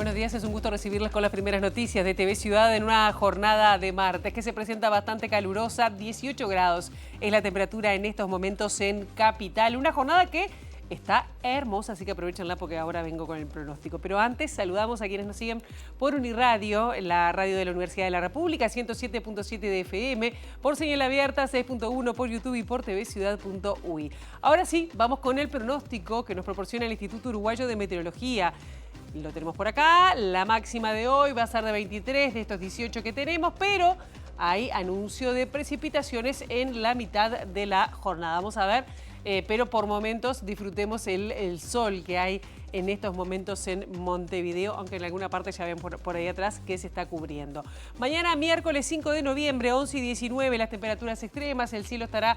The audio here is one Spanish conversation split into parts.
buenos días. Es un gusto recibirles con las primeras noticias de TV Ciudad en una jornada de martes que se presenta bastante calurosa. 18 grados es la temperatura en estos momentos en Capital. Una jornada que está hermosa, así que aprovechenla porque ahora vengo con el pronóstico. Pero antes saludamos a quienes nos siguen por Uniradio, la radio de la Universidad de la República, 107.7 de FM, por señal abierta, 6.1 por YouTube y por tvciudad.ui. Ahora sí, vamos con el pronóstico que nos proporciona el Instituto Uruguayo de Meteorología. Lo tenemos por acá, la máxima de hoy va a ser de 23 de estos 18 que tenemos, pero hay anuncio de precipitaciones en la mitad de la jornada. Vamos a ver, pero por momentos disfrutemos el sol que hay en estos momentos en Montevideo, aunque en alguna parte ya ven por ahí atrás que se está cubriendo. Mañana miércoles 5 de noviembre, 11 y 19, las temperaturas extremas, el cielo estará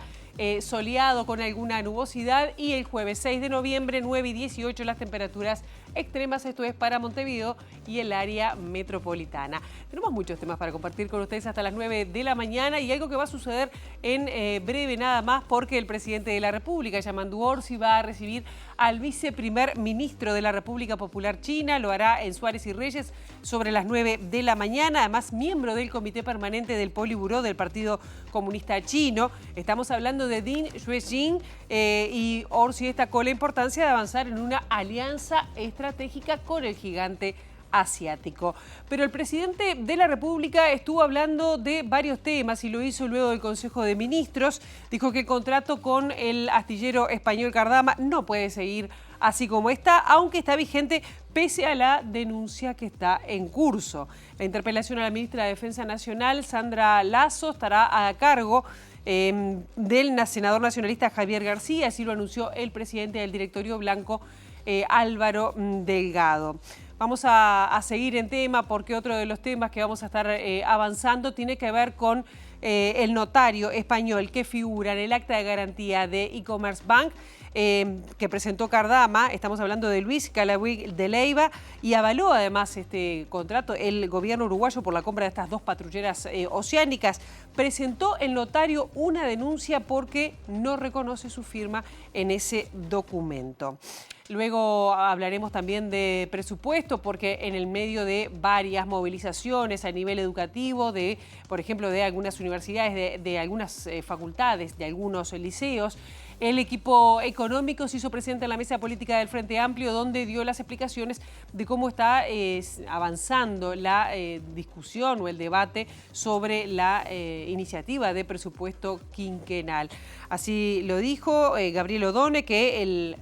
soleado con alguna nubosidad, y el jueves 6 de noviembre, 9 y 18, las temperaturas extremas, esto es para Montevideo y el área metropolitana. Tenemos muchos temas para compartir con ustedes hasta las 9 de la mañana y algo que va a suceder en breve nada más, porque el presidente de la República, Yamandu Orsi, va a recibir al viceprimer ministro de la República Popular China. Lo hará en Suárez y Reyes sobre las 9 de la mañana. Además, miembro del Comité Permanente del Politburó del Partido Comunista Chino. Estamos hablando de Ding Xuejing, y Orsi destacó la importancia de avanzar en una alianza estratégica con el gigante asiático. Pero el presidente de la República estuvo hablando de varios temas y lo hizo luego del Consejo de Ministros. Dijo que el contrato con el astillero español Cardama no puede seguir así como está, aunque está vigente pese a la denuncia que está en curso. La interpelación a la ministra de Defensa Nacional, Sandra Lasso, estará a cargo del senador nacionalista Javier García, así lo anunció el presidente del directorio blanco, Álvaro Delgado. Vamos a seguir en tema porque otro de los temas que vamos a estar avanzando tiene que ver con el notario español que figura en el acta de garantía de E-Commerce Bank que presentó Cardama. Estamos hablando de Luis Calawig de Leiva, y avaló además este contrato el gobierno uruguayo por la compra de estas dos patrulleras oceánicas. Presentó el notario una denuncia porque no reconoce su firma en ese documento. Luego hablaremos también de presupuesto, porque en el medio de varias movilizaciones a nivel educativo, por ejemplo, de algunas universidades, de algunas facultades, de algunos liceos, el equipo económico se hizo presente en la mesa política del Frente Amplio, donde dio las explicaciones de cómo está avanzando la discusión o el debate sobre la iniciativa de presupuesto quinquenal. Así lo dijo Gabriel Odone, que el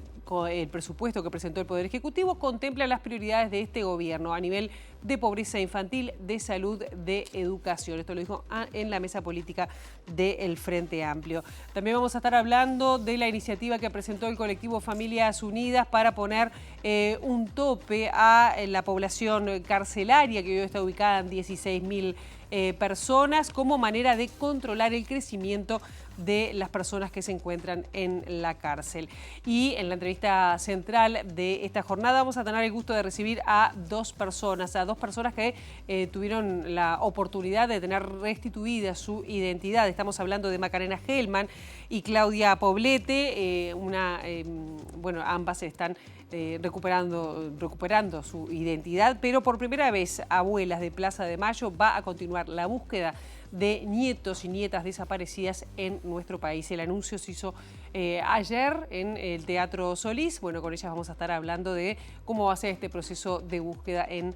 presupuesto que presentó el Poder Ejecutivo contempla las prioridades de este gobierno a nivel de pobreza infantil, de salud, de educación. Esto lo dijo en la mesa política del Frente Amplio. También vamos a estar hablando de la iniciativa que presentó el colectivo Familias Unidas para poner un tope a la población carcelaria, que hoy está ubicada en 16.000 personas, como manera de controlar el crecimiento de las personas que se encuentran en la cárcel. Y en la entrevista central de esta jornada vamos a tener el gusto de recibir a dos personas que tuvieron la oportunidad de tener restituida su identidad. Estamos hablando de Macarena Hellman y Claudia Poblete. Ambas están recuperando su identidad, pero por primera vez Abuelas de Plaza de Mayo va a continuar la búsqueda de nietos y nietas desaparecidas en nuestro país. El anuncio se hizo ayer en el Teatro Solís. Bueno, con ellas vamos a estar hablando de cómo va a ser este proceso de búsqueda en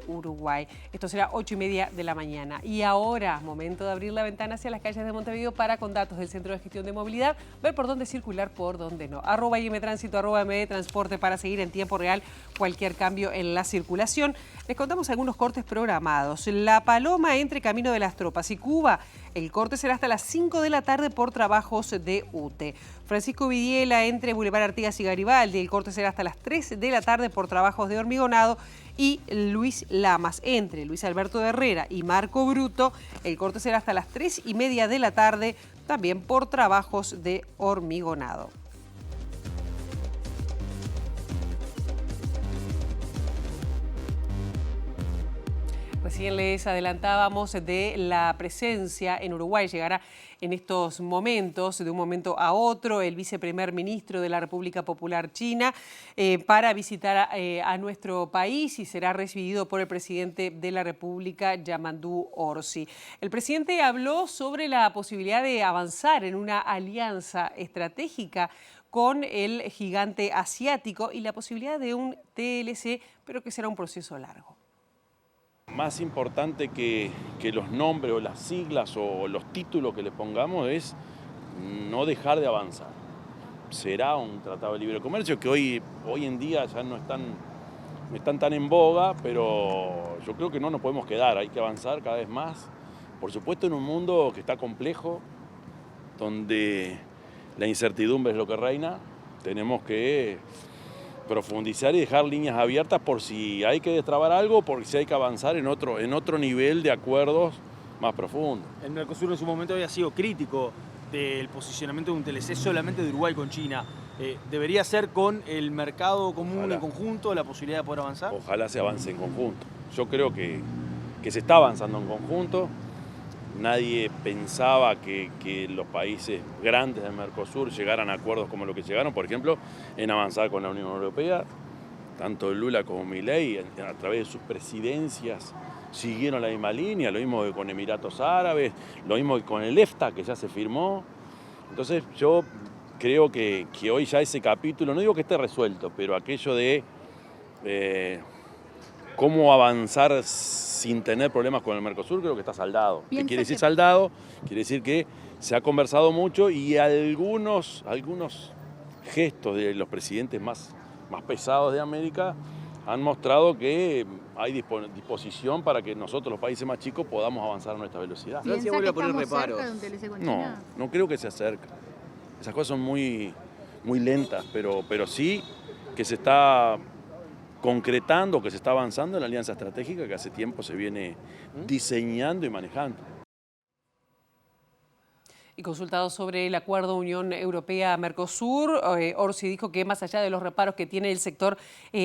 Uruguay. Esto será 8:30 de la mañana. Y ahora, momento de abrir la ventana hacia las calles de Montevideo para, con datos del Centro de Gestión de Movilidad, ver por dónde circular, por dónde no. @IMTránsito, @MDTransporte para seguir en tiempo real cualquier cambio en la circulación. Les contamos algunos cortes programados. La Paloma entre Camino de las Tropas y Cuba, el corte será hasta las 5 de la tarde por trabajos de UTE. Francisco Vidiela entre Boulevard Artigas y Garibaldi, el corte será hasta las 3 de la tarde por trabajos de hormigonado. Y Luis Lamas entre Luis Alberto de Herrera y Marco Bruto, el corte será hasta las 3:30 de la tarde, también por trabajos de hormigonado. Recién les adelantábamos de la presencia en Uruguay. Llegará en estos momentos, de un momento a otro, el viceprimer ministro de la República Popular China para visitar a nuestro país y será recibido por el presidente de la República, Yamandu Orsi. El presidente habló sobre la posibilidad de avanzar en una alianza estratégica con el gigante asiático y la posibilidad de un TLC, pero que será un proceso largo. Más importante que los nombres o las siglas o los títulos que le pongamos es no dejar de avanzar. Será un tratado de libre comercio que hoy en día ya no están tan en boga, pero yo creo que no nos podemos quedar, hay que avanzar cada vez más. Por supuesto en un mundo que está complejo, donde la incertidumbre es lo que reina, tenemos que profundizar y dejar líneas abiertas por si hay que destrabar algo, por si hay que avanzar en otro nivel de acuerdos más profundo. El Mercosur en su momento había sido crítico del posicionamiento de un TLC solamente de Uruguay con China. ¿Debería ser con el mercado común en conjunto la posibilidad de poder avanzar? Ojalá se avance en conjunto. Yo creo que se está avanzando en conjunto. Nadie pensaba que los países grandes del Mercosur llegaran a acuerdos como lo que llegaron, por ejemplo, en avanzar con la Unión Europea. Tanto Lula como Milei, a través de sus presidencias, siguieron la misma línea, lo mismo que con Emiratos Árabes, lo mismo que con el EFTA, que ya se firmó. Entonces yo creo que hoy ya ese capítulo, no digo que esté resuelto, pero aquello de cómo avanzar sin tener problemas con el Mercosur, creo que está saldado. ¿Qué quiere decir saldado? Quiere decir que se ha conversado mucho y algunos gestos de los presidentes más pesados de América han mostrado que hay disposición para que nosotros, los países más chicos, podamos avanzar a nuestra velocidad. ¿Piensa que estamos cerca de un TLC con China? No creo que se acerque. Esas cosas son muy lentas, pero sí que se está concretando, que se está avanzando en la alianza estratégica que hace tiempo se viene diseñando y manejando. Y consultado sobre el acuerdo Unión Europea-Mercosur, Orsi dijo que más allá de los reparos que tiene el sector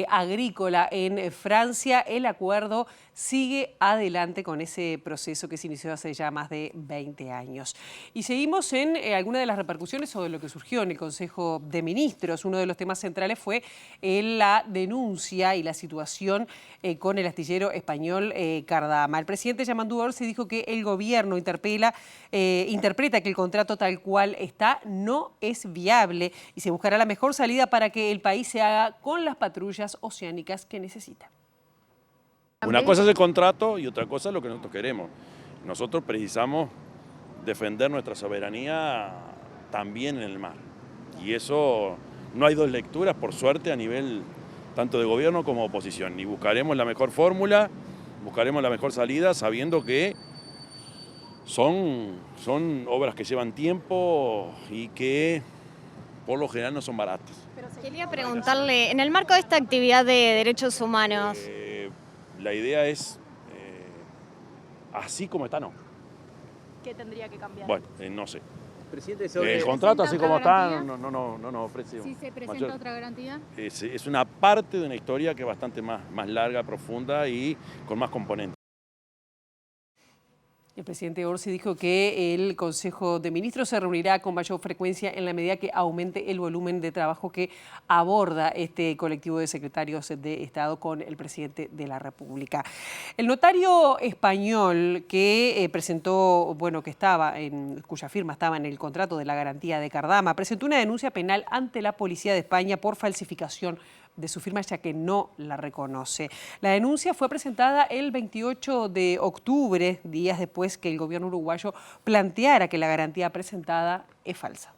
agrícola en Francia, el acuerdo sigue adelante con ese proceso que se inició hace ya más de 20 años. Y seguimos en alguna de las repercusiones sobre lo que surgió en el Consejo de Ministros. Uno de los temas centrales fue la denuncia y la situación con el astillero español Cardama. El presidente Yamandu Orsi dijo que el gobierno interpreta que el contrato tal cual está no es viable y se buscará la mejor salida para que el país se haga con las patrullas oceánicas que necesita. Una cosa es el contrato y otra cosa es lo que nosotros queremos. Nosotros precisamos defender nuestra soberanía también en el mar. Y eso no hay dos lecturas, por suerte, a nivel tanto de gobierno como oposición. Y buscaremos la mejor fórmula, buscaremos la mejor salida, sabiendo que son obras que llevan tiempo y que por lo general no son baratas. Quería preguntarle, en el marco de esta actividad de derechos humanos... La idea es, así como está, no. ¿Qué tendría que cambiar? Bueno, no sé. Presidente, El contrato así como está no ofrece... ¿Si se presenta otra garantía? Es una parte de una historia que es bastante más larga, profunda y con más componentes. El presidente Orsi dijo que el Consejo de Ministros se reunirá con mayor frecuencia en la medida que aumente el volumen de trabajo que aborda este colectivo de secretarios de Estado con el presidente de la República. El notario español que presentó, cuya firma estaba en el contrato de la garantía de Cardama, presentó una denuncia penal ante la Policía de España por falsificación de su firma, ya que no la reconoce. La denuncia fue presentada el 28 de octubre, días después que el gobierno uruguayo planteara que la garantía presentada es falsa.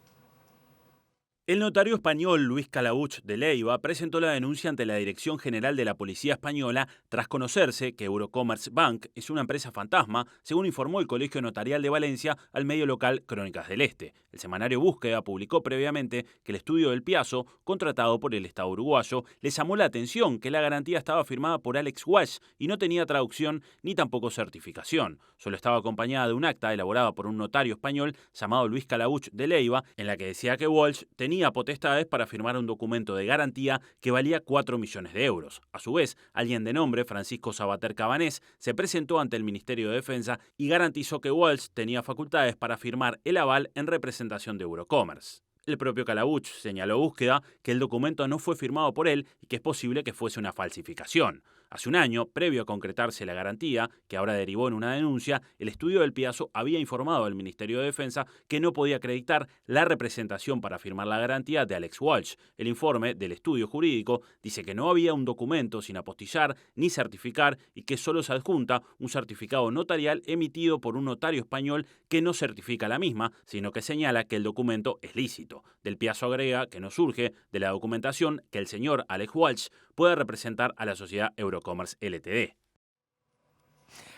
El notario español Luis Calauch de Leiva presentó la denuncia ante la Dirección General de la Policía Española tras conocerse que Eurocommerce Bank es una empresa fantasma, según informó el Colegio Notarial de Valencia al medio local Crónicas del Este. El semanario Búsqueda publicó previamente que el estudio del Piazo, contratado por el Estado uruguayo, le llamó la atención que la garantía estaba firmada por Alex Walsh y no tenía traducción ni tampoco certificación. Solo estaba acompañada de un acta elaborada por un notario español llamado Luis Calauch de Leiva, en la que decía que Walsh tenía tenía potestades para firmar un documento de garantía que valía 4 millones de euros. A su vez, alguien de nombre Francisco Sabater Cabanés se presentó ante el Ministerio de Defensa y garantizó que Walsh tenía facultades para firmar el aval en representación de Eurocommerce. El propio Calabuch señaló búsqueda que el documento no fue firmado por él y que es posible que fuese una falsificación. Hace un año, previo a concretarse la garantía, que ahora derivó en una denuncia, el estudio del Piazo había informado al Ministerio de Defensa que no podía acreditar la representación para firmar la garantía de Alex Walsh. El informe del estudio jurídico dice que no había un documento sin apostillar ni certificar y que solo se adjunta un certificado notarial emitido por un notario español que no certifica la misma, sino que señala que el documento es lícito. Del Piazo agrega que no surge de la documentación que el señor Alex Walsh pueda representar a la sociedad Eurocommerce Ltd.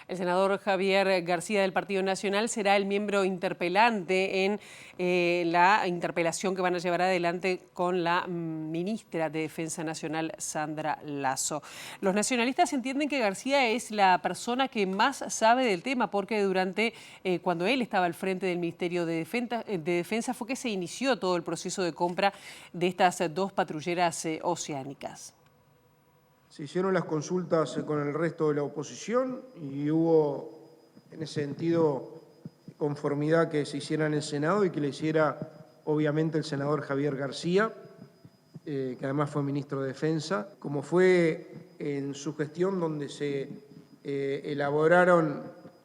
El senador Javier García del Partido Nacional será el miembro interpelante en la interpelación que van a llevar adelante con la ministra de Defensa Nacional, Sandra Lasso. Los nacionalistas entienden que García es la persona que más sabe del tema porque cuando él estaba al frente del Ministerio de Defensa fue que se inició todo el proceso de compra de estas 2 patrulleras oceánicas. Se hicieron las consultas con el resto de la oposición y hubo, en ese sentido, conformidad que se hiciera en el Senado y que le hiciera, obviamente, el senador Javier García, que además fue ministro de Defensa, como fue en su gestión donde se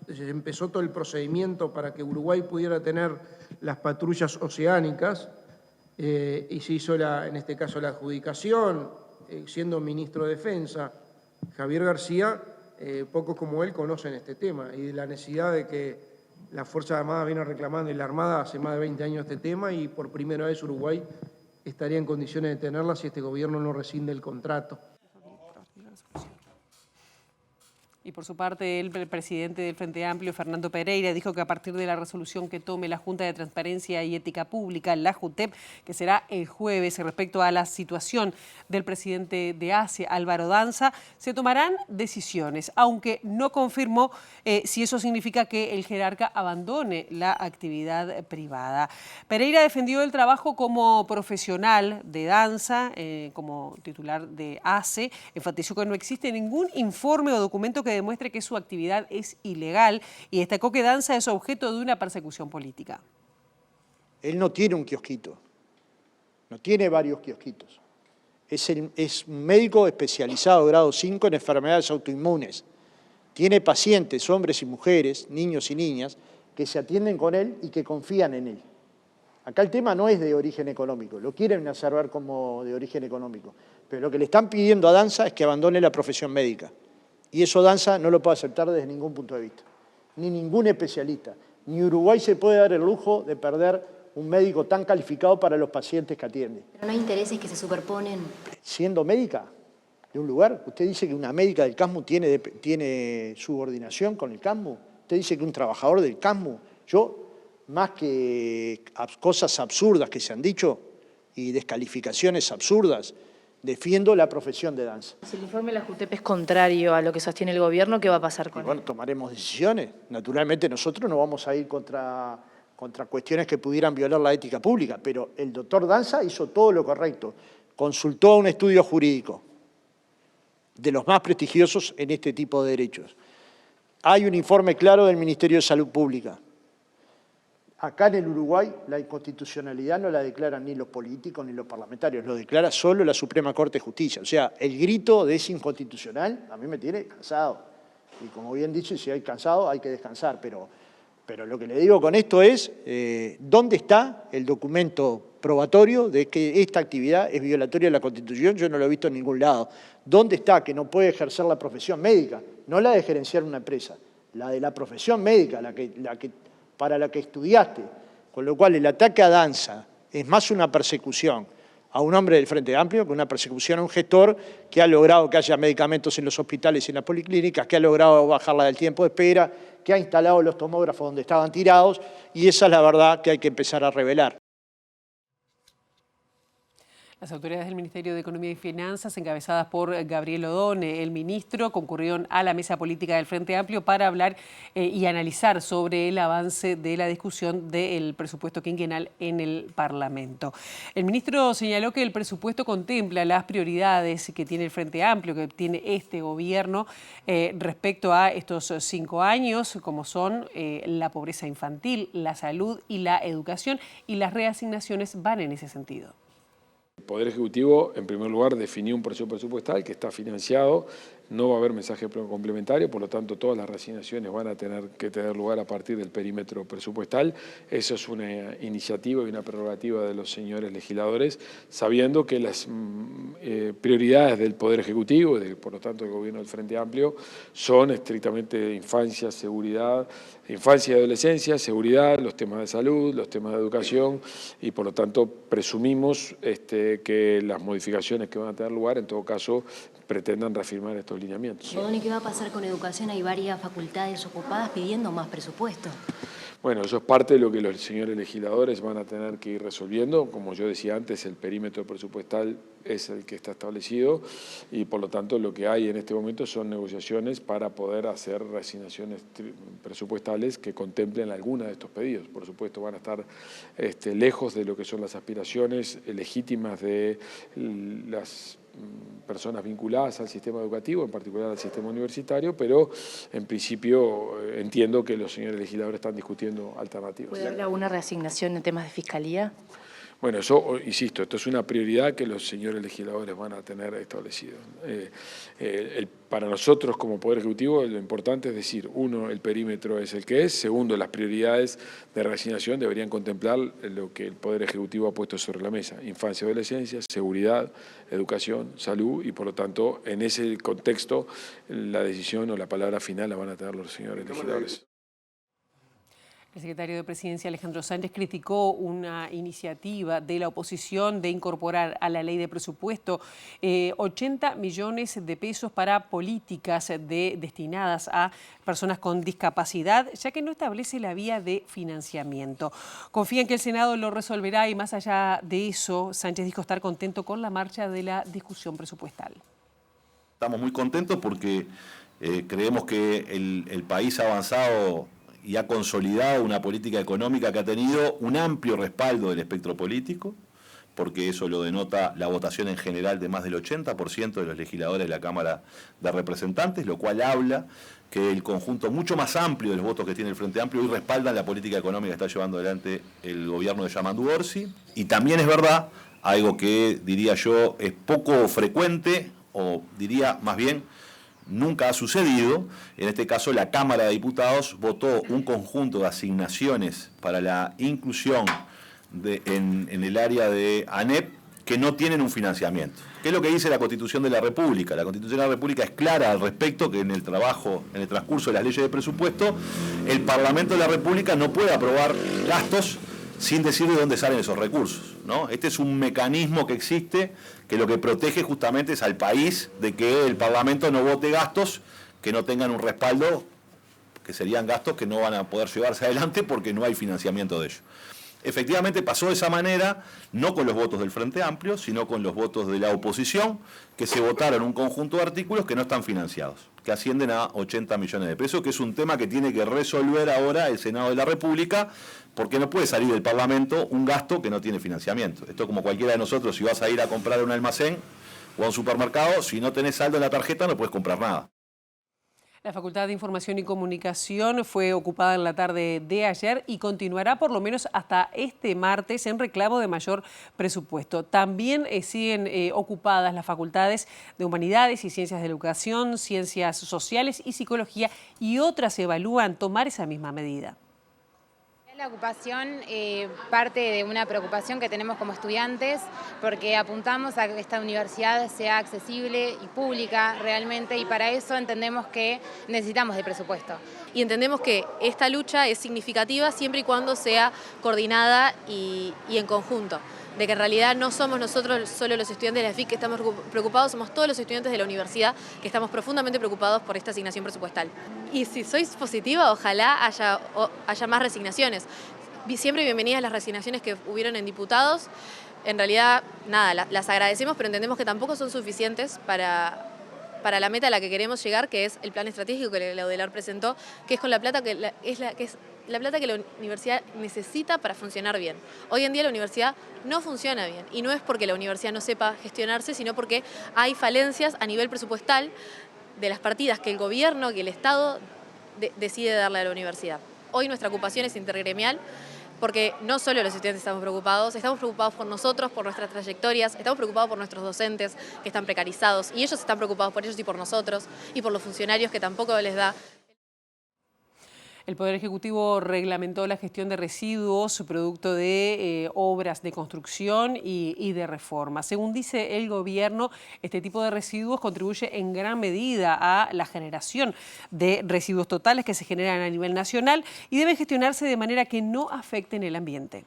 empezó todo el procedimiento para que Uruguay pudiera tener las patrullas oceánicas y se hizo, en este caso, la adjudicación. Siendo ministro de Defensa, Javier García, pocos como él conocen este tema y la necesidad de que la Fuerza Armada viene reclamando y la Armada hace más de 20 años este tema y por primera vez Uruguay estaría en condiciones de tenerla si este gobierno no rescinde el contrato. Y por su parte, el presidente del Frente Amplio, Fernando Pereira, dijo que a partir de la resolución que tome la Junta de Transparencia y Ética Pública, la JUTEP, que será el jueves respecto a la situación del presidente de ACE, Álvaro Danza, se tomarán decisiones, aunque no confirmó si eso significa que el jerarca abandone la actividad privada. Pereira defendió el trabajo como profesional de Danza, como titular de ACE, enfatizó que no existe ningún informe o documento que demuestre que su actividad es ilegal y destacó que Danza es objeto de una persecución política. Él no tiene un kiosquito, no tiene varios kiosquitos. Es un médico especializado, grado 5, en enfermedades autoinmunes. Tiene pacientes, hombres y mujeres, niños y niñas, que se atienden con él y que confían en él. Acá el tema no es de origen económico, lo quieren hacer ver como de origen económico, pero lo que le están pidiendo a Danza es que abandone la profesión médica. Y eso Danza no lo puede aceptar desde ningún punto de vista, ni ningún especialista. Ni Uruguay se puede dar el lujo de perder un médico tan calificado para los pacientes que atiende. Pero no hay intereses que se superponen. Siendo médica de un lugar, usted dice que una médica del CASMU tiene subordinación con el CASMU, usted dice que un trabajador del CASMU, yo, más que cosas absurdas que se han dicho y descalificaciones absurdas, defiendo la profesión de Danza. Si el informe de la JUTEP es contrario a lo que sostiene el gobierno, ¿qué va a pasar con él? Bueno, tomaremos decisiones. Naturalmente nosotros no vamos a ir contra cuestiones que pudieran violar la ética pública, pero el doctor Danza hizo todo lo correcto. Consultó a un estudio jurídico de los más prestigiosos en este tipo de derechos. Hay un informe claro del Ministerio de Salud Pública. Acá en el Uruguay la inconstitucionalidad no la declaran ni los políticos ni los parlamentarios, lo declara solo la Suprema Corte de Justicia. O sea, el grito de es inconstitucional a mí me tiene cansado. Y como bien dicho, si hay cansado hay que descansar. Pero lo que le digo con esto es, ¿dónde está el documento probatorio de que esta actividad es violatoria de la Constitución? Yo no lo he visto en ningún lado. ¿Dónde está que no puede ejercer la profesión médica? No la de gerenciar una empresa, la de la profesión médica, para la que estudiaste, con lo cual el ataque a Danza es más una persecución a un hombre del Frente Amplio que una persecución a un gestor que ha logrado que haya medicamentos en los hospitales y en las policlínicas, que ha logrado bajarla del tiempo de espera, que ha instalado los tomógrafos donde estaban tirados, y esa es la verdad que hay que empezar a revelar. Las autoridades del Ministerio de Economía y Finanzas, encabezadas por Gabriel Odone, el ministro, concurrieron a la mesa política del Frente Amplio para hablar y analizar sobre el avance de la discusión del presupuesto quinquenal en el Parlamento. El ministro señaló que el presupuesto contempla las prioridades que tiene el Frente Amplio, que tiene este gobierno respecto a estos 5 años, como son la pobreza infantil, la salud y la educación, y las reasignaciones van en ese sentido. El Poder Ejecutivo, en primer lugar, definió un proyecto presupuestal que está financiado, no va a haber mensaje complementario, por lo tanto todas las reasignaciones van a tener que tener lugar a partir del perímetro presupuestal. Eso es una iniciativa y una prerrogativa de los señores legisladores, sabiendo que las prioridades del Poder Ejecutivo, por lo tanto del Gobierno del Frente Amplio, son estrictamente infancia, seguridad, infancia y adolescencia, seguridad, los temas de salud, los temas de educación, y por lo tanto presumimos que las modificaciones que van a tener lugar, en todo caso, pretendan reafirmar estos lineamientos. ¿Y qué va a pasar con educación? Hay varias facultades ocupadas pidiendo más presupuesto. Bueno, eso es parte de lo que los señores legisladores van a tener que ir resolviendo. Como yo decía antes, el perímetro presupuestal es el que está establecido y por lo tanto lo que hay en este momento son negociaciones para poder hacer reasignaciones presupuestales que contemplen alguna de estos pedidos. Por supuesto van a estar lejos de lo que son las aspiraciones legítimas de las personas vinculadas al sistema educativo, en particular al sistema universitario, pero en principio entiendo que los señores legisladores están discutiendo alternativas. ¿Puede haber alguna reasignación en temas de fiscalía? Bueno, eso, insisto, esto es una prioridad que los señores legisladores van a tener establecido. Para nosotros como Poder Ejecutivo lo importante es decir, uno, el perímetro es el que es, segundo, las prioridades de reasignación deberían contemplar lo que el Poder Ejecutivo ha puesto sobre la mesa, infancia y adolescencia, seguridad, educación, salud, y por lo tanto en ese contexto la decisión o la palabra final la van a tener los señores legisladores. El secretario de Presidencia, Alejandro Sánchez, criticó una iniciativa de la oposición de incorporar a la ley de presupuesto 80 millones de pesos para políticas destinadas a personas con discapacidad, ya que no establece la vía de financiamiento. Confía en que el Senado lo resolverá y más allá de eso, Sánchez dijo estar contento con la marcha de la discusión presupuestal. Estamos muy contentos porque creemos que el país ha avanzado y ha consolidado una política económica que ha tenido un amplio respaldo del espectro político, porque eso lo denota la votación en general de más del 80% de los legisladores de la Cámara de Representantes, lo cual habla que el conjunto mucho más amplio de los votos que tiene el Frente Amplio hoy respaldan la política económica que está llevando adelante el gobierno de Yamandu Orsi. Y también es verdad, algo que diría yo es poco frecuente, o diría más bien nunca ha sucedido. En este caso, la Cámara de Diputados votó un conjunto de asignaciones para la inclusión en el área de ANEP que no tienen un financiamiento. ¿Qué es lo que dice la Constitución de la República? La Constitución de la República es clara al respecto, que en el transcurso de las leyes de presupuesto, el Parlamento de la República no puede aprobar gastos sin decir de dónde salen esos recursos, ¿no? Este es un mecanismo que existe, que lo que protege justamente es al país de que el Parlamento no vote gastos que no tengan un respaldo, que serían gastos que no van a poder llevarse adelante porque no hay financiamiento de ellos. Efectivamente pasó de esa manera, no con los votos del Frente Amplio, sino con los votos de la oposición, que se votaron un conjunto de artículos que no están financiados, que ascienden a 80 millones de pesos, que es un tema que tiene que resolver ahora el Senado de la República, porque no puede salir del Parlamento un gasto que no tiene financiamiento. Esto como cualquiera de nosotros, si vas a ir a comprar a un almacén o a un supermercado, si no tenés saldo en la tarjeta no puedes comprar nada. La Facultad de Información y Comunicación fue ocupada en la tarde de ayer y continuará por lo menos hasta este martes en reclamo de mayor presupuesto. También siguen ocupadas las facultades de Humanidades y Ciencias de la Educación, Ciencias Sociales y Psicología, y otras evalúan tomar esa misma medida. La ocupación parte de una preocupación que tenemos como estudiantes, porque apuntamos a que esta universidad sea accesible y pública realmente, y para eso entendemos que necesitamos de presupuesto. Y entendemos que esta lucha es significativa siempre y cuando sea coordinada y en conjunto. De que en realidad no somos nosotros solo los estudiantes de la FIC que estamos preocupados, somos todos los estudiantes de la universidad que estamos profundamente preocupados por esta asignación presupuestal. Y si sois positiva, ojalá haya más resignaciones. Siempre bienvenidas las resignaciones que hubieron en diputados, en realidad, nada, las agradecemos, pero entendemos que tampoco son suficientes para la meta a la que queremos llegar, que es el plan estratégico que la UDELAR presentó, que es con la plata que es la plata que la universidad necesita para funcionar bien. Hoy en día la universidad no funciona bien, y no es porque la universidad no sepa gestionarse, sino porque hay falencias a nivel presupuestal de las partidas que el gobierno, que el Estado decide darle a la universidad. Hoy nuestra ocupación es intergremial, porque no solo los estudiantes estamos preocupados por nosotros, por nuestras trayectorias, estamos preocupados por nuestros docentes que están precarizados, y ellos están preocupados por ellos y por nosotros, y por los funcionarios que tampoco les da. El Poder Ejecutivo reglamentó la gestión de residuos producto de obras de construcción y de reforma. Según dice el gobierno, este tipo de residuos contribuye en gran medida a la generación de residuos totales que se generan a nivel nacional y deben gestionarse de manera que no afecten el ambiente.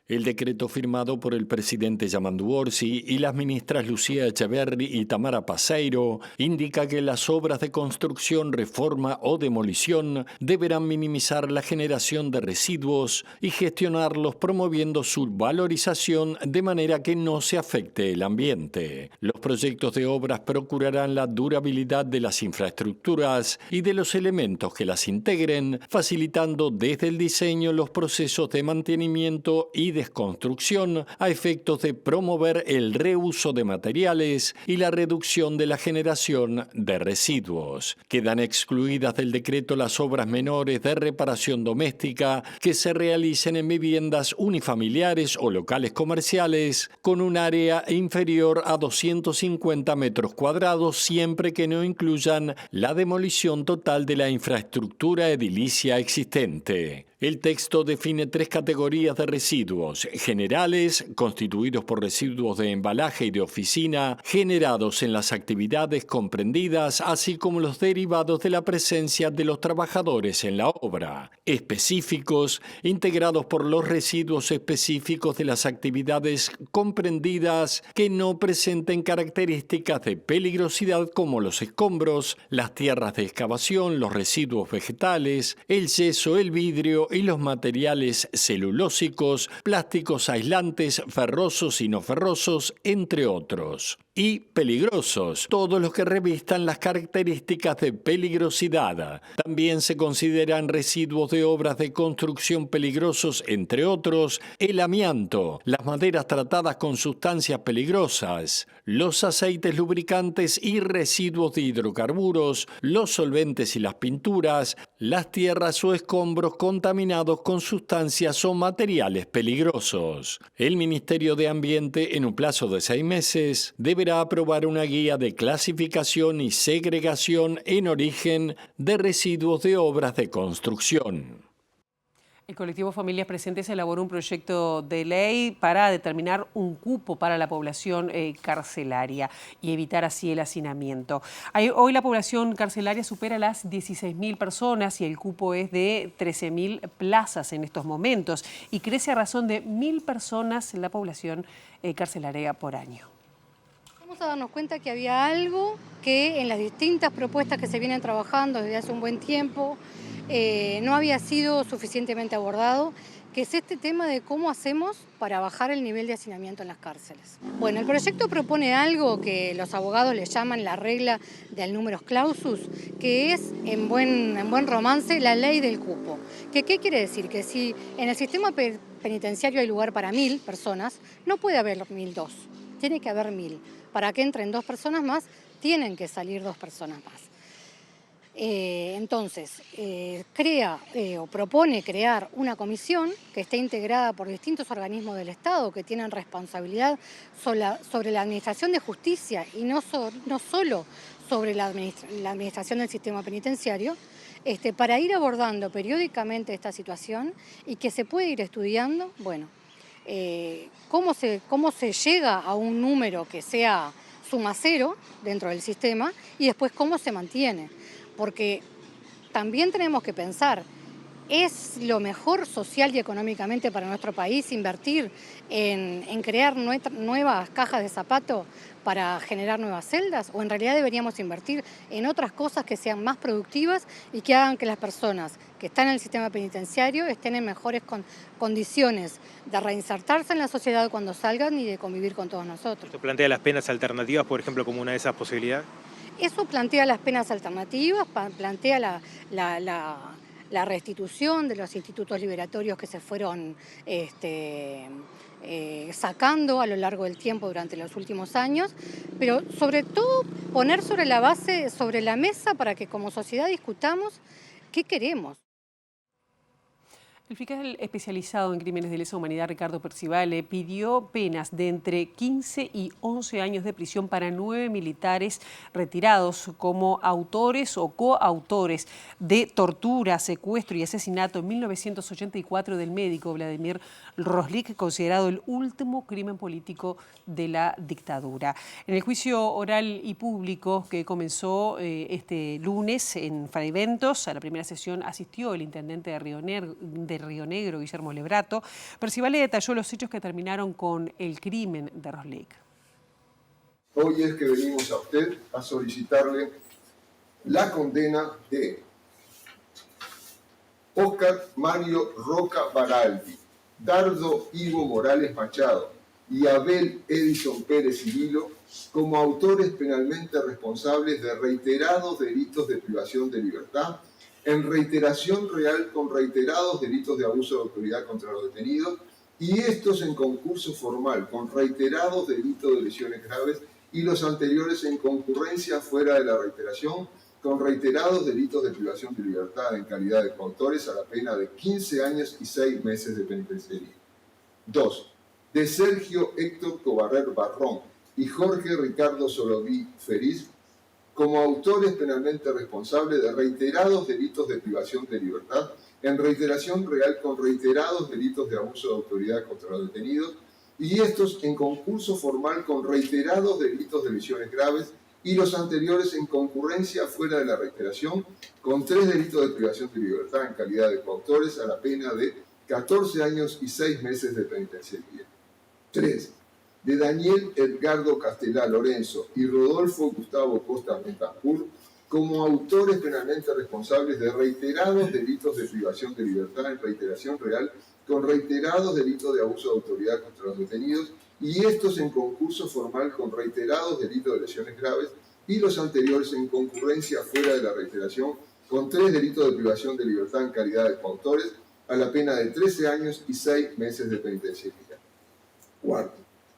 El decreto firmado por el presidente Yamandu Orsi y las ministras Lucía Echeverri y Tamara Paseiro indica que las obras de construcción, reforma o demolición deberán minimizar la generación de residuos y gestionarlos promoviendo su valorización de manera que no se afecte el ambiente. Los proyectos de obras procurarán la durabilidad de las infraestructuras y de los elementos que las integren, facilitando desde el diseño los procesos de mantenimiento y desconstrucción a efectos de promover el reuso de materiales y la reducción de la generación de residuos. Quedan excluidas del decreto las obras menores de reparación doméstica que se realicen en viviendas unifamiliares o locales comerciales con un área inferior a 250 metros cuadrados siempre que no incluyan la demolición total de la infraestructura edilicia existente. El texto define 3 categorías de residuos: generales, constituidos por residuos de embalaje y de oficina, generados en las actividades comprendidas, así como los derivados de la presencia de los trabajadores en la obra; específicos, integrados por los residuos específicos de las actividades comprendidas que no presenten características de peligrosidad como los escombros, las tierras de excavación, los residuos vegetales, el yeso, el vidrio y los materiales celulósicos, plásticos aislantes, ferrosos y no ferrosos, entre otros. Y peligrosos, todos los que revistan las características de peligrosidad. También se consideran residuos de obras de construcción peligrosos, entre otros, el amianto, las maderas tratadas con sustancias peligrosas, los aceites lubricantes y residuos de hidrocarburos, los solventes y las pinturas, las tierras o escombros contaminados con sustancias o materiales peligrosos. El Ministerio de Ambiente, en un plazo de 6 meses, deberá aprobar una guía de clasificación y segregación en origen de residuos de obras de construcción. El colectivo Familias Presentes elaboró un proyecto de ley para determinar un cupo para la población carcelaria y evitar así el hacinamiento. Hoy la población carcelaria supera las 16.000 personas y el cupo es de 13.000 plazas en estos momentos y crece a razón de 1.000 personas en la población carcelaria por año. Vamos a darnos cuenta que había algo que en las distintas propuestas que se vienen trabajando desde hace un buen tiempo no había sido suficientemente abordado, que es este tema de cómo hacemos para bajar el nivel de hacinamiento en las cárceles. Bueno, el proyecto propone algo que los abogados le llaman la regla del numerus clausus, que es, en buen romance, la ley del cupo. ¿Qué quiere decir? Que si en el sistema penitenciario hay lugar para 1.000 personas, no puede haber 1.002, tiene que haber 1.000. Para que entren 2 personas más, tienen que salir 2 personas más. Entonces, propone crear una comisión que esté integrada por distintos organismos del Estado que tienen responsabilidad sobre la administración de justicia y no solo sobre la administración del sistema penitenciario, para ir abordando periódicamente esta situación y que se puede ir estudiando, bueno, cómo se llega a un número que sea suma cero dentro del sistema y después cómo se mantiene. Porque también tenemos que pensar ¿Es lo mejor social y económicamente para nuestro país invertir en crear nuevas cajas de zapato para generar nuevas celdas? ¿O en realidad deberíamos invertir en otras cosas que sean más productivas y que hagan que las personas que están en el sistema penitenciario estén en mejores condiciones de reinsertarse en la sociedad cuando salgan y de convivir con todos nosotros? ¿Usted plantea las penas alternativas, por ejemplo, como una de esas posibilidades? Eso plantea las penas alternativas, plantea la restitución de los institutos liberatorios que se fueron sacando a lo largo del tiempo durante los últimos años, pero sobre todo poner sobre la mesa para que como sociedad discutamos qué queremos. El fiscal especializado en crímenes de lesa humanidad, Ricardo Percivale, pidió penas de entre 15 y 11 años de prisión para 9 militares retirados como autores o coautores de tortura, secuestro y asesinato en 1984 del médico Vladimir Roslik, considerado el último crimen político de la dictadura. En el juicio oral y público que comenzó este lunes en Fraiventos, a la primera sesión asistió el intendente de Río Negro, Guillermo Lebrato. Percivale detalló los hechos que terminaron con el crimen de Roslik. Hoy es que venimos a usted a solicitarle la condena de Óscar Mario Roca Baraldi, Dardo Ivo Morales Machado y Abel Edison Pérez Cirilo como autores penalmente responsables de reiterados delitos de privación de libertad, en reiteración real con reiterados delitos de abuso de autoridad contra los detenidos, y estos en concurso formal con reiterados delitos de lesiones graves, y los anteriores en concurrencia fuera de la reiteración con reiterados delitos de privación de libertad en calidad de coautores a la pena de 15 años y 6 meses de penitenciaría. 2. De Sergio Héctor Cobarrer Barrón y Jorge Ricardo Soloví Feriz, como autores penalmente responsables de reiterados delitos de privación de libertad, en reiteración real con reiterados delitos de abuso de autoridad contra los detenidos, y estos en concurso formal con reiterados delitos de lesiones graves, y los anteriores en concurrencia fuera de la reiteración, con 3 delitos de privación de libertad en calidad de coautores a la pena de 14 años y 6 meses de penitenciaría. 3. De Daniel Edgardo Castelá Lorenzo y Rodolfo Gustavo Costa Bentancur como autores penalmente responsables de reiterados delitos de privación de libertad en reiteración real con reiterados delitos de abuso de autoridad contra los detenidos, y estos en concurso formal con reiterados delitos de lesiones graves, y los anteriores en concurrencia fuera de la reiteración con 3 delitos de privación de libertad en calidad de coautores a la pena de 13 años y 6 meses de penitenciaría. 4.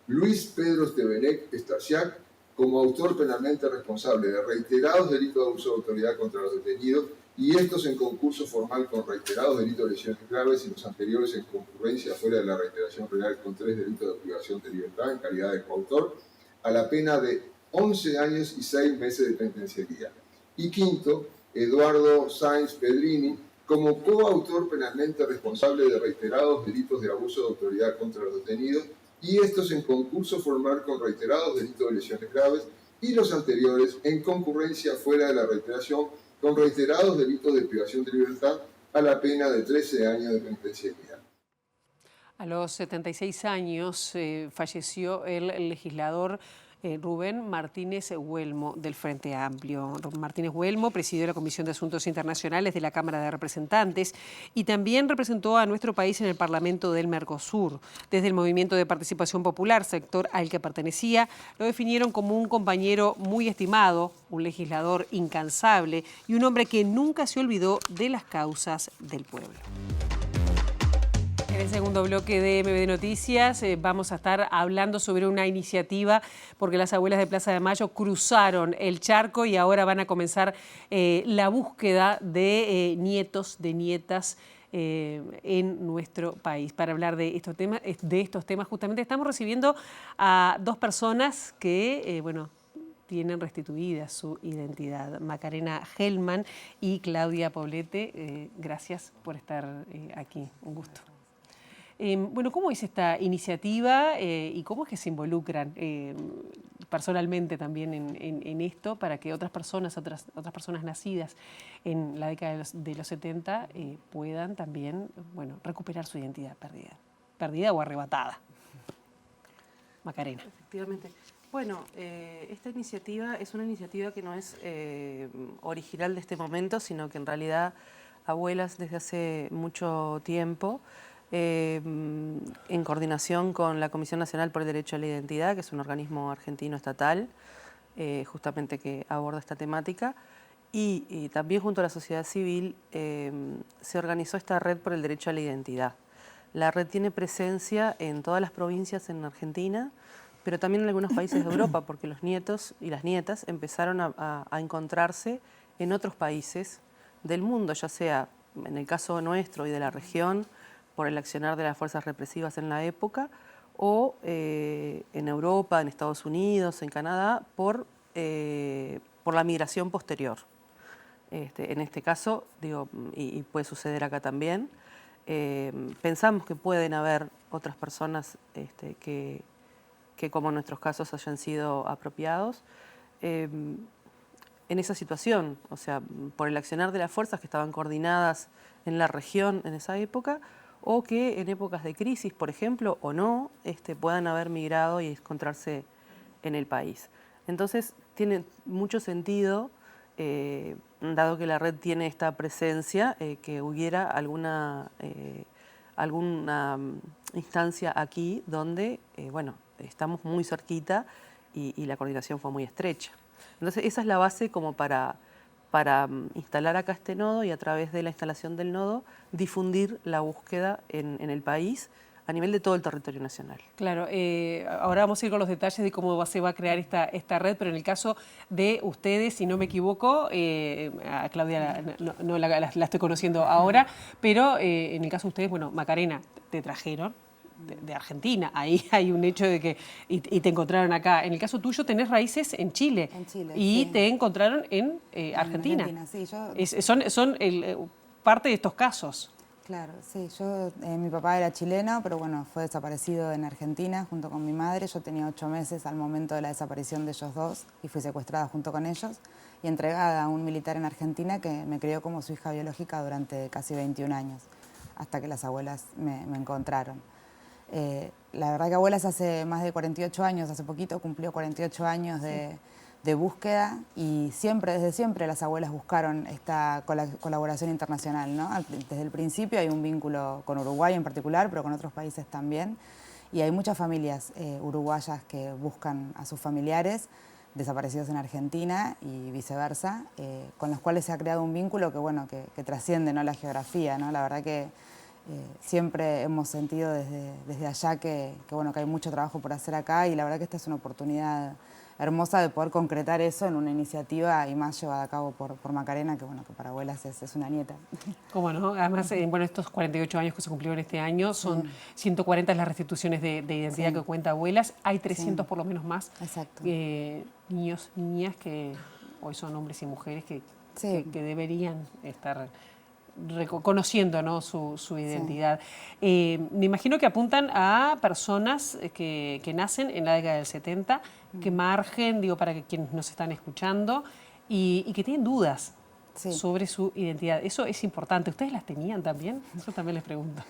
Luis Pedro Stevenec Stasiak como autor penalmente responsable de reiterados delitos de abuso de autoridad contra los detenidos, y estos en concurso formal con reiterados delitos de lesiones graves, y los anteriores en concurrencia fuera de la reiteración real con 3 delitos de privación de libertad en calidad de coautor a la pena de 11 años y 6 meses de penitenciaría. Y 5. Eduardo Sáenz Pedrini como coautor penalmente responsable de reiterados delitos de abuso de autoridad contra los detenidos, y estos en concurso formal con reiterados delitos de lesiones graves, y los anteriores en concurrencia fuera de la reiteración con reiterados delitos de privación de libertad a la pena de 13 años de penitenciaría. A los 76 años falleció el legislador Rubén Martínez Huelmo, del Frente Amplio. Rubén Martínez Huelmo presidió la Comisión de Asuntos Internacionales de la Cámara de Representantes y también representó a nuestro país en el Parlamento del Mercosur. Desde el Movimiento de Participación Popular, sector al que pertenecía, lo definieron como un compañero muy estimado, un legislador incansable y un hombre que nunca se olvidó de las causas del pueblo. En el segundo bloque de MBD Noticias vamos a estar hablando sobre una iniciativa porque las abuelas de Plaza de Mayo cruzaron el charco y ahora van a comenzar la búsqueda de nietos, de nietas en nuestro país. Para hablar de estos temas justamente estamos recibiendo a 2 personas que, tienen restituida su identidad. Macarena Hellman y Claudia Poblete, gracias por estar aquí. Un gusto. Bueno, ¿cómo es esta iniciativa y cómo es que se involucran personalmente también en esto para que otras personas nacidas en la década de los 70 puedan también, bueno, recuperar su identidad perdida o arrebatada? Macarena. Efectivamente. Bueno, esta iniciativa es una iniciativa que no es original de este momento, sino que en realidad Abuelas desde hace mucho tiempo, en coordinación con la Comisión Nacional por el Derecho a la Identidad, que es un organismo argentino estatal, justamente que aborda esta temática, y también junto a la sociedad civil se organizó esta red por el derecho a la identidad. La red tiene presencia en todas las provincias en Argentina, pero también en algunos países de Europa, porque los nietos y las nietas empezaron a encontrarse en otros países del mundo, ya sea en el caso nuestro y de la región, por el accionar de las fuerzas represivas en la época, o en Europa, en Estados Unidos, en Canadá, por la migración posterior. En este caso, digo, y puede suceder acá también, pensamos que pueden haber otras personas que como en nuestros casos hayan sido apropiados en esa situación, o sea, por el accionar de las fuerzas que estaban coordinadas en la región en esa época, o que en épocas de crisis, por ejemplo, o no, puedan haber migrado y encontrarse en el país. Entonces, tiene mucho sentido, dado que la red tiene esta presencia, que hubiera alguna instancia aquí donde, bueno, estamos muy cerquita y la coordinación fue muy estrecha. Entonces, esa es la base como para instalar acá este nodo y a través de la instalación del nodo difundir la búsqueda en el país a nivel de todo el territorio nacional. Claro, ahora vamos a ir con los detalles de cómo se va a crear esta red, pero en el caso de ustedes, si no me equivoco, a Claudia no la estoy conociendo ahora, pero en el caso de ustedes, bueno, Macarena, te trajeron de Argentina, ahí hay un hecho de que, y te encontraron acá. En el caso tuyo tenés raíces en Chile, y sí, te encontraron en Argentina. Sí, Son parte de estos casos. Claro, sí, mi papá era chileno, pero bueno, fue desaparecido en Argentina junto con mi madre. Yo tenía 8 meses al momento de la desaparición de ellos dos y fui secuestrada junto con ellos y entregada a un militar en Argentina que me crió como su hija biológica durante casi 21 años, hasta que las abuelas me encontraron. La verdad que Abuelas hace más de 48 años, hace poquito cumplió 48 años de búsqueda y desde siempre las abuelas buscaron esta colaboración internacional, ¿no? Desde el principio hay un vínculo con Uruguay en particular, pero con otros países también, y hay muchas familias uruguayas que buscan a sus familiares desaparecidos en Argentina y viceversa, con los cuales se ha creado un vínculo que, bueno, que trasciende, ¿no?, la geografía, ¿no? La verdad que siempre hemos sentido desde allá que hay mucho trabajo por hacer acá y la verdad que esta es una oportunidad hermosa de poder concretar eso en una iniciativa y más llevada a cabo por Macarena, que bueno, que para Abuelas es una nieta. ¿Cómo no? Además, bueno, estos 48 años que se cumplieron este año, son 140 las restituciones de identidad que cuenta Abuelas, hay 300 por lo menos más. Exacto. Niños, niñas que hoy son hombres y mujeres que deberían estar reconociendo, ¿no?, su identidad. Me imagino que apuntan a personas que nacen en la década del 70, que margen, digo, para que quienes nos están escuchando, y que tienen dudas sobre su identidad. Eso es importante. ¿Ustedes las tenían también? Eso también les pregunto.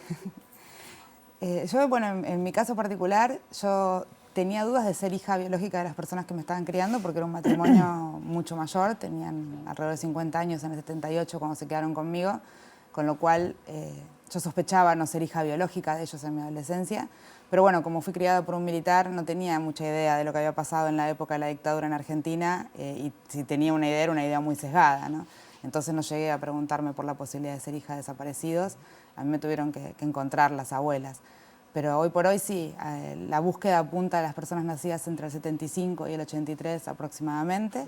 Yo, bueno, en mi caso particular, yo tenía dudas de ser hija biológica de las personas que me estaban criando porque era un matrimonio mucho mayor, tenían alrededor de 50 años en el 78 cuando se quedaron conmigo, con lo cual yo sospechaba no ser hija biológica de ellos en mi adolescencia, pero bueno, como fui criada por un militar no tenía mucha idea de lo que había pasado en la época de la dictadura en Argentina y si tenía una idea era una idea muy sesgada, ¿no? Entonces no llegué a preguntarme por la posibilidad de ser hija de desaparecidos, a mí me tuvieron que encontrar las abuelas. Pero hoy por hoy sí, la búsqueda apunta a las personas nacidas entre el 75 y el 83 aproximadamente,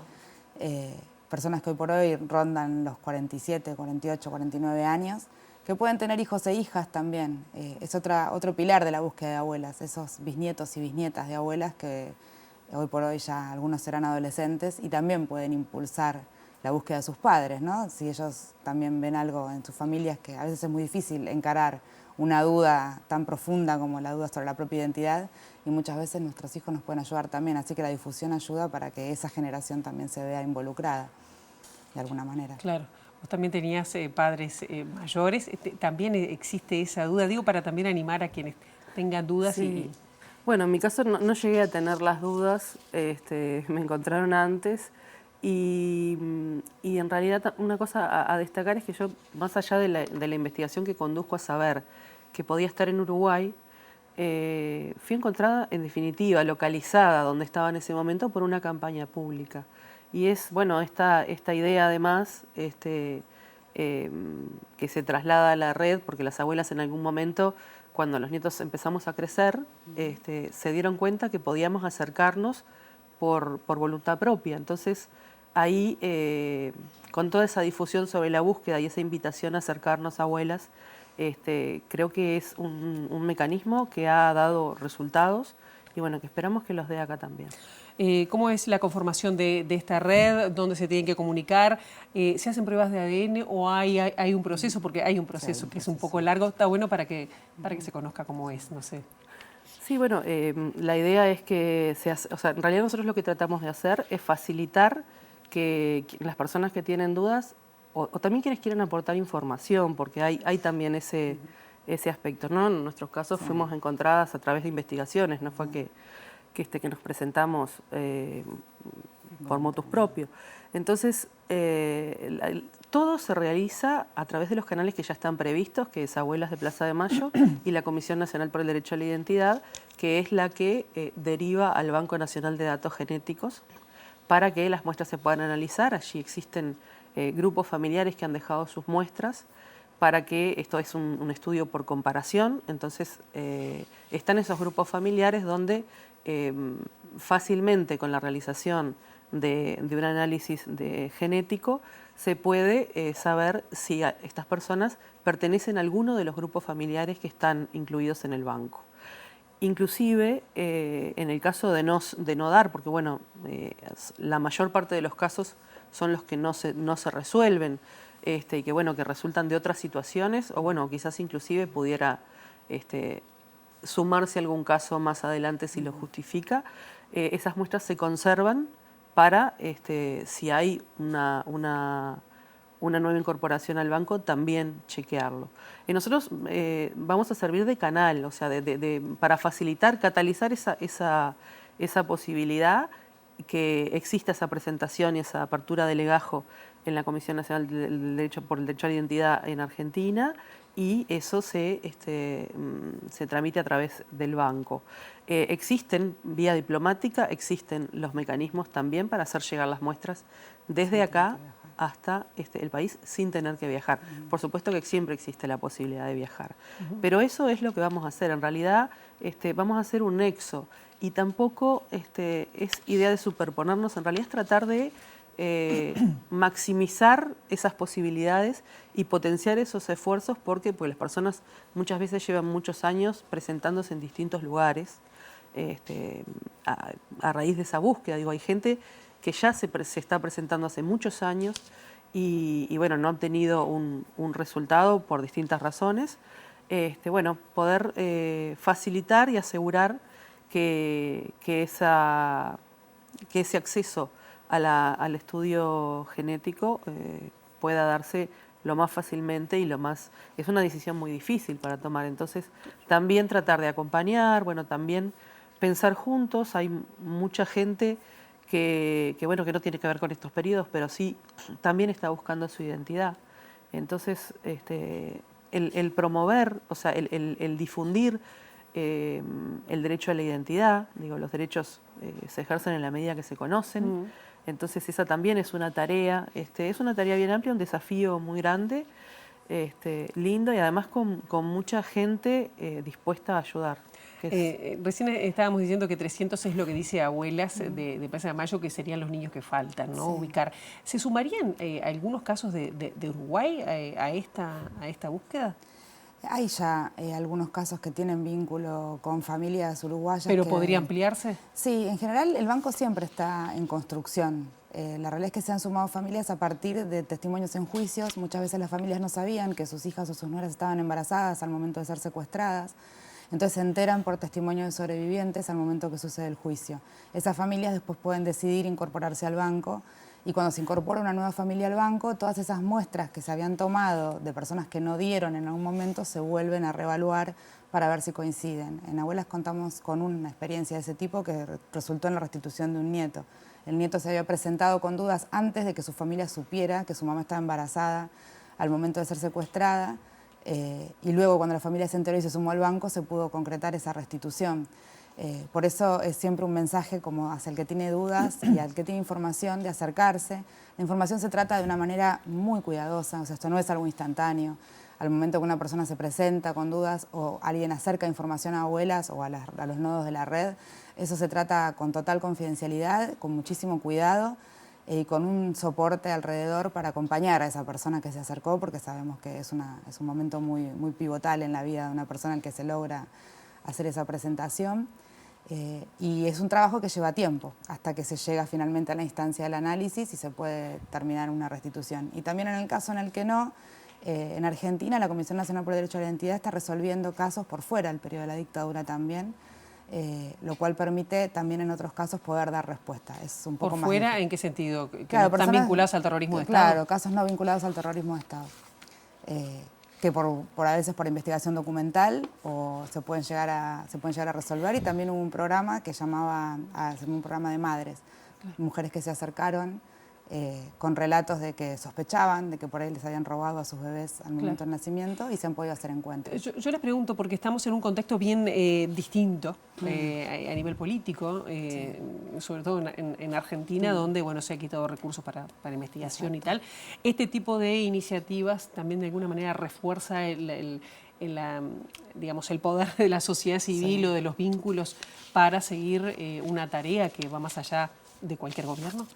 personas que hoy por hoy rondan los 47, 48, 49 años, que pueden tener hijos e hijas también. Es otro pilar de la búsqueda de abuelas, esos bisnietos y bisnietas de abuelas que hoy por hoy ya algunos serán adolescentes y también pueden impulsar la búsqueda de sus padres, ¿no? Si ellos también ven algo en sus familias que a veces es muy difícil encarar una duda tan profunda como la duda sobre la propia identidad, y muchas veces nuestros hijos nos pueden ayudar también, así que la difusión ayuda para que esa generación también se vea involucrada de alguna manera. Claro. Vos también tenías padres mayores, también existe esa duda, digo, para también animar a quienes tengan dudas. Sí. Bueno, en mi caso no llegué a tener las dudas, me encontraron antes y en realidad una cosa a destacar es que yo, más allá de la investigación que conduzco a saber que podía estar en Uruguay, fui encontrada en definitiva, localizada donde estaba en ese momento por una campaña pública. Y es, bueno, esta idea además que se traslada a la red, porque las abuelas en algún momento, cuando los nietos empezamos a crecer, se dieron cuenta que podíamos acercarnos por voluntad propia. Entonces, ahí, con toda esa difusión sobre la búsqueda y esa invitación a acercarnos a abuelas, creo que es un mecanismo que ha dado resultados y bueno, que esperamos que los dé acá también. ¿Cómo es la conformación de esta red? ¿Dónde se tienen que comunicar? ¿Se hacen pruebas de ADN o hay un proceso? Porque hay un proceso que es un poco largo. Está bueno para que se conozca cómo es, no sé. Sí, bueno, la idea es que en realidad nosotros lo que tratamos de hacer es facilitar que las personas que tienen dudas o también quienes quieren aportar información, porque hay también ese aspecto, ¿no? En nuestros casos fuimos encontradas a través de investigaciones, no fue que nos presentamos por motus propio. Entonces, todo se realiza a través de los canales que ya están previstos, que es Abuelas de Plaza de Mayo y la Comisión Nacional por el Derecho a la Identidad, que es la que deriva al Banco Nacional de Datos Genéticos para que las muestras se puedan analizar. Allí existen grupos familiares que han dejado sus muestras para que esto es un estudio por comparación. Entonces, están esos grupos familiares donde fácilmente con la realización de un análisis genético se puede saber si estas personas pertenecen a alguno de los grupos familiares que están incluidos en el banco. Inclusive, en el caso de no dar, porque bueno, la mayor parte de los casos son los que no se resuelven y que bueno, que resultan de otras situaciones, o bueno, quizás inclusive pudiera sumarse algún caso más adelante si lo justifica. Esas muestras se conservan para, si hay una nueva incorporación al banco, también chequearlo. Y nosotros vamos a servir de canal, o sea, para facilitar, catalizar esa posibilidad que exista esa presentación y esa apertura de legajo en la Comisión Nacional por el Derecho a la Identidad en Argentina, y eso se tramite a través del banco. Existen, vía diplomática, existen los mecanismos también para hacer llegar las muestras desde acá hasta el país sin tener que viajar. Por supuesto que siempre existe la posibilidad de viajar. Pero eso es lo que vamos a hacer. En realidad vamos a hacer un nexo y tampoco es idea de superponernos, en realidad es tratar de maximizar esas posibilidades y potenciar esos esfuerzos porque pues, las personas muchas veces llevan muchos años presentándose en distintos lugares a raíz de esa búsqueda. Digo, hay gente que ya se está presentando hace muchos años y bueno, no han tenido un resultado por distintas razones. Bueno, poder facilitar y asegurar que ese acceso al estudio genético pueda darse lo más fácilmente y lo más... Es una decisión muy difícil para tomar, entonces también tratar de acompañar, bueno, también pensar juntos. Hay mucha gente que bueno, que no tiene que ver con estos periodos, pero sí también está buscando su identidad. Entonces, el promover, o sea, el difundir el derecho a la identidad, digo, los derechos se ejercen en la medida que se conocen. Entonces esa también es una tarea bien amplia, un desafío muy grande, lindo y además con mucha gente dispuesta a ayudar. Recién estábamos diciendo que 300 es lo que dice Abuelas de Plaza de Mayo, que serían los niños que faltan, ¿no? Sí. Ubicar. ¿Se sumarían algunos casos de Uruguay a esta búsqueda? Hay ya algunos casos que tienen vínculo con familias uruguayas. ¿Pero podría ampliarse? Sí, en general el banco siempre está en construcción. La realidad es que se han sumado familias a partir de testimonios en juicios. Muchas veces las familias no sabían que sus hijas o sus nueras estaban embarazadas al momento de ser secuestradas. Entonces se enteran por testimonio de sobrevivientes al momento que sucede el juicio. Esas familias después pueden decidir incorporarse al banco y cuando se incorpora una nueva familia al banco, todas esas muestras que se habían tomado de personas que no dieron en algún momento se vuelven a reevaluar para ver si coinciden. En Abuelas contamos con una experiencia de ese tipo que resultó en la restitución de un nieto. El nieto se había presentado con dudas antes de que su familia supiera que su mamá estaba embarazada al momento de ser secuestrada. Y luego cuando la familia se enteró y se sumó al banco se pudo concretar esa restitución. Por eso es siempre un mensaje como hacia el que tiene dudas y al que tiene información de acercarse. La información se trata de una manera muy cuidadosa, o sea, esto no es algo instantáneo. Al momento que una persona se presenta con dudas o alguien acerca información a Abuelas o a los nodos de la red, eso se trata con total confidencialidad, con muchísimo cuidado y con un soporte alrededor para acompañar a esa persona que se acercó, porque sabemos que es un momento muy pivotal en la vida de una persona en que se logra hacer esa presentación. Y es un trabajo que lleva tiempo, hasta que se llega finalmente a la instancia del análisis y se puede terminar una restitución. Y también en el caso en el que no, en Argentina la Comisión Nacional por el Derecho a la Identidad está resolviendo casos por fuera del periodo de la dictadura también, lo cual permite también en otros casos poder dar respuesta. Es un poco ¿Por más fuera difícil. en qué sentido? ¿Que Claro, no están vinculados al terrorismo de Estado? Claro, casos no vinculados al terrorismo de Estado. Que a veces por investigación documental o se pueden llegar a resolver, y también hubo un programa que llamaba un programa de madres, mujeres que se acercaron con relatos de que sospechaban de que por ahí les habían robado a sus bebés al momento del nacimiento y se han podido hacer encuentros. Yo les pregunto, porque estamos en un contexto bien distinto a nivel político, sobre todo en Argentina, donde bueno, se ha quitado recursos para investigación y tal. Este tipo de iniciativas también de alguna manera refuerza el poder de la sociedad civil o de los vínculos para seguir una tarea que va más allá de cualquier gobierno.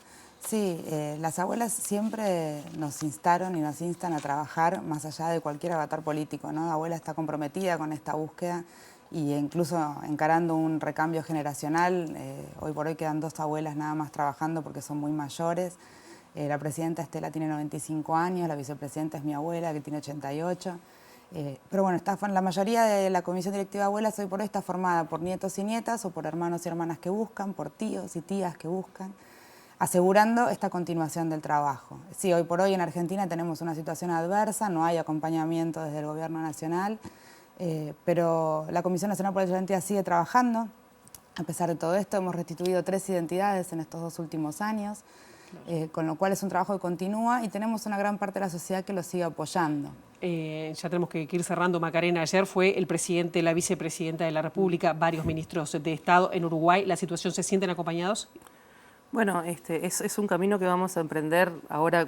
Sí, las abuelas siempre nos instaron y nos instan a trabajar más allá de cualquier avatar político, ¿no? La abuela está comprometida con esta búsqueda y incluso encarando un recambio generacional. Hoy por hoy quedan 2 abuelas nada más trabajando porque son muy mayores. La presidenta Estela tiene 95 años, la vicepresidenta es mi abuela que tiene 88. Pero bueno, la mayoría de la comisión directiva de abuelas hoy por hoy está formada por nietos y nietas o por hermanos y hermanas que buscan, por tíos y tías que buscan, asegurando esta continuación del trabajo. Sí, hoy por hoy en Argentina tenemos una situación adversa, no hay acompañamiento desde el gobierno nacional, pero la Comisión Nacional por la Identidad sigue trabajando. A pesar de todo esto, hemos restituido 3 identidades en estos 2 últimos años, con lo cual es un trabajo que continúa y tenemos una gran parte de la sociedad que lo sigue apoyando. Ya tenemos que ir cerrando, Macarena. Ayer fue el presidente, la vicepresidenta de la República, varios ministros de Estado en Uruguay. ¿La situación se sienten acompañados? Bueno, es un camino que vamos a emprender ahora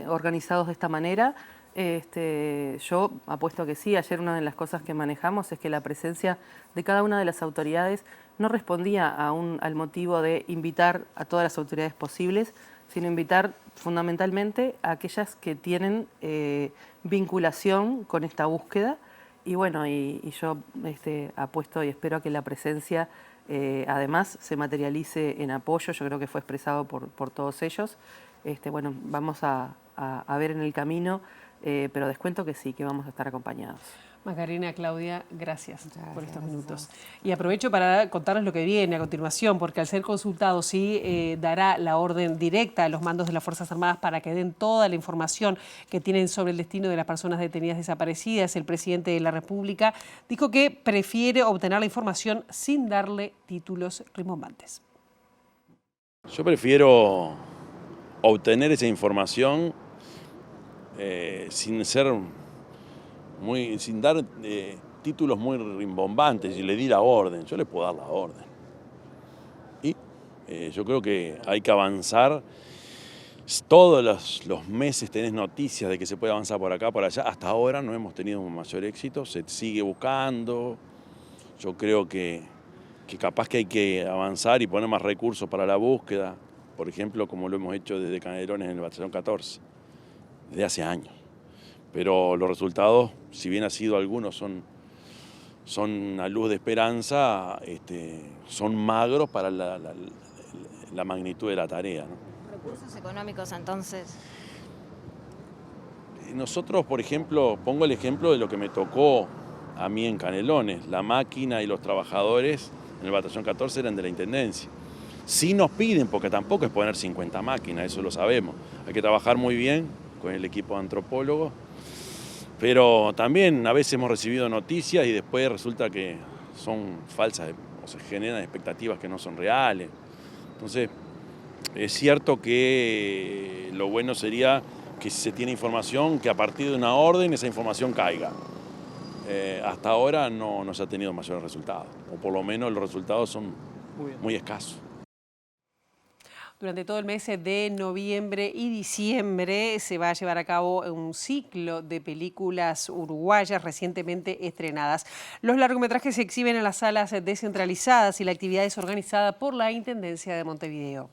organizados de esta manera. Yo apuesto a que sí. Ayer una de las cosas que manejamos es que la presencia de cada una de las autoridades no respondía al motivo de invitar a todas las autoridades posibles, sino invitar fundamentalmente a aquellas que tienen vinculación con esta búsqueda. Y bueno, y yo apuesto y espero a que la presencia además se materialice en apoyo. Yo creo que fue expresado por todos ellos. Bueno, vamos a ver en el camino, pero descuento que sí, que vamos a estar acompañados. Macarena, Claudia, gracias por estos minutos. Y aprovecho para contarles lo que viene a continuación, porque al ser consultado sí dará la orden directa a los mandos de las Fuerzas Armadas para que den toda la información que tienen sobre el destino de las personas detenidas desaparecidas. El presidente de la República dijo que prefiere obtener la información sin darle títulos rimbombantes. Yo prefiero obtener esa información sin dar títulos muy rimbombantes y le di la orden. Yo le puedo dar la orden. Y yo creo que hay que avanzar. Todos los meses tenés noticias de que se puede avanzar por acá, por allá. Hasta ahora no hemos tenido un mayor éxito. Se sigue buscando. Yo creo que capaz que hay que avanzar y poner más recursos para la búsqueda. Por ejemplo, como lo hemos hecho desde Canelones en el Batallón 14. Desde hace años. Pero los resultados, si bien ha sido algunos, son una luz de esperanza, son magros para la magnitud de la tarea, ¿no? Recursos económicos, entonces. Nosotros, por ejemplo, pongo el ejemplo de lo que me tocó a mí en Canelones. La máquina y los trabajadores en el batallón 14 eran de la Intendencia. Sí nos piden, porque tampoco es poner 50 máquinas, eso lo sabemos. Hay que trabajar muy bien con el equipo de antropólogos, pero también a veces hemos recibido noticias y después resulta que son falsas, o se generan expectativas que no son reales. Entonces, es cierto que lo bueno sería que si se tiene información, que a partir de una orden esa información caiga. Hasta ahora no se ha tenido mayores resultados, o por lo menos los resultados son muy escasos. Durante todo el mes de noviembre y diciembre se va a llevar a cabo un ciclo de películas uruguayas recientemente estrenadas. Los largometrajes se exhiben en las salas descentralizadas y la actividad es organizada por la Intendencia de Montevideo.